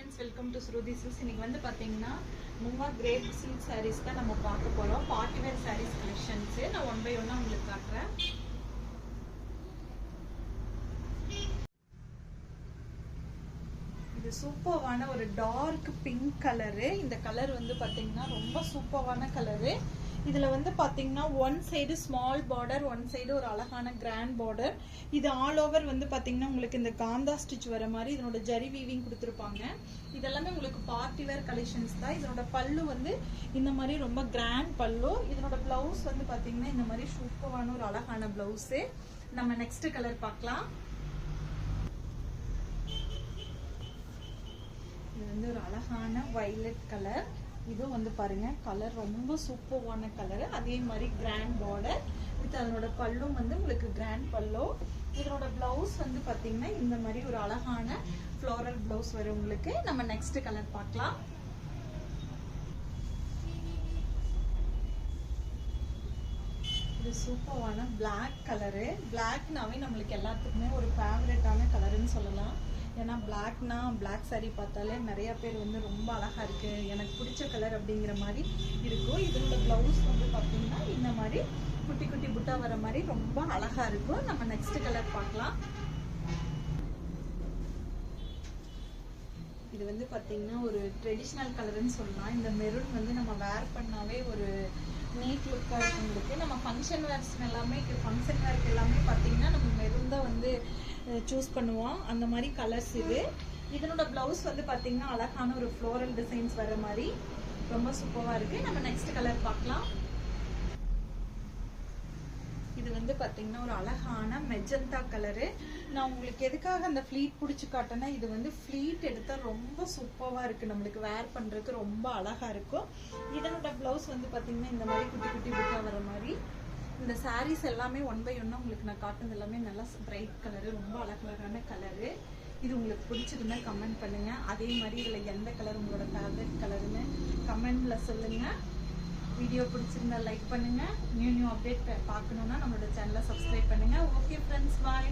friends, welcome to Sruthi Silks. இன்னைக்கு வந்து பாத்தீங்கன்னா மூவா கிரேப் சில்க் sarees தான் நம்ம பார்க்க போறோம். Party wear sarees collections. நான் ஒன் பை ஒன்னா உங்களுக்கு காட்டுறேன். இது சூப்பரான ஒரு டார்க் பிங்க் கலர். இந்த கலர் வந்து பாத்தீங்கன்னா ரொம்ப சூப்பரான கலர். இதுல வந்து பாத்தீங்கன்னா one side small border, one side ஒரு அழகான கிராண்ட் பார்டர். இது ஆல் ஓவர் வந்து பாத்தீங்கன்னா உங்களுக்கு இந்த காந்தா ஸ்டிச் வர மாதிரி இதனோட ஜரி வீவிங் கொடுத்துருப்பாங்க. இதெல்லாமே உங்களுக்கு பார்ட்டி வேர் கலெக்ஷன்ஸ் தான். இதனோட பல்லு வந்து இந்த மாதிரி ரொம்ப கிராண்ட் பல்லு. இதனோட பிளவுஸ் வந்து பாத்தீங்கன்னா இந்த மாதிரி சூப்பரான ஒரு அழகான பிளவுஸ். நம்ம நெக்ஸ்ட் கலர் பார்க்கலாம். இது வந்து ஒரு அழகான வயலட் கலர். இது வந்து பாருங்க கலர் ரொம்ப சூப்பரான கலர். அதே மாதிரி கிராண்ட் பார்டர் வித் அதனோட பல்லும் வந்து உங்களுக்கு கிராண்ட் பல்லு. இதனோட பிளவுஸ் வந்து பாத்தீங்கன்னா இந்த மாதிரி ஒரு அழகான ஃப்ளோரல் பிளவுஸ் வரும் உங்களுக்கு. நம்ம நெக்ஸ்ட் கலர் பார்க்கலாம். இது சூப்பரான பிளாக் கலரு. பிளாக்னாவே நம்மளுக்கு எல்லாத்துக்குமே ஒரு ஃபேவரட்டான கலருன்னு சொல்லலாம். ஏன்னா பிளாக்னா பிளாக் சாரீ பார்த்தாலே நிறைய பேர் வந்து ரொம்ப அழகா இருக்கு, எனக்கு பிடிச்ச கலர் அப்படிங்கிற மாதிரி இருக்கும். இதனோட பிளவுஸ் வந்து பார்த்தீங்கன்னா இந்த மாதிரி குட்டி குட்டி புட்டா வர மாதிரி ரொம்ப அழகா இருக்கும். நம்ம நெக்ஸ்ட் கலர் பார்க்கலாம். இது வந்து பார்த்தீங்கன்னா ஒரு ட்ரெடிஷ்னல் கலர்னு சொல்லலாம். இந்த மெரூன் வந்து நம்ம வேர் பண்ணாவே ஒரு நீட் லுக்காக இருக்கும் உங்களுக்கு. நம்ம ஃபங்க்ஷன் வேர்ஸ் எல்லாமே ஃபங்க்ஷன் வேர்க்கு எல்லாமே பார்த்தீங்கன்னா நம்ம மெரூன் தான் வந்து சூஸ் பண்ணுவோம். அந்த மாதிரி கலர்ஸ் இது. இதனோட பிளவுஸ் வந்து பார்த்தீங்கன்னா அழகான ஒரு ஃப்ளோரல் டிசைன்ஸ் வர மாதிரி ரொம்ப சூப்பராக இருக்கு. நம்ம நெக்ஸ்ட் கலர் பார்க்கலாம். இது வந்து பார்த்தீங்கன்னா ஒரு அழகான மெஜந்தா கலரு. நான் உங்களுக்கு எதுக்காக அந்த ஃப்ளீட் பிடிச்சி காட்டேன்னா இது வந்து ஃப்ளீட் எடுத்தால் ரொம்ப சூப்பராக இருக்குது, நம்மளுக்கு வேர் பண்ணுறதுக்கு ரொம்ப அழகாக இருக்கும். இதனோட ப்ளவுஸ் வந்து பார்த்தீங்கன்னா இந்த மாதிரி குட்டி குட்டி புட்டா வர மாதிரி. இந்த சாரீஸ் எல்லாமே ஒன் பை ஒன்னா உங்களுக்கு நான் காட்டுறது எல்லாமே நல்லா பிரைட் கலரு, ரொம்ப அழகழகான கலரு. இது உங்களுக்கு பிடிச்சிருந்தா கமெண்ட் பண்ணுங்க. அதே மாதிரி இதில் எந்த கலர் உங்களோட ஃபேவரட் கலருன்னு கமெண்ட்ல சொல்லுங்க. வீடியோ பிடிச்சிருந்தா லைக் பண்ணுங்க. நியூ அப்டேட் பார்க்கணுன்னா நம்மளோட சேனலை சப்ஸ்கிரைப் பண்ணுங்க. ஓகே ஃப்ரெண்ட்ஸ், பாய்.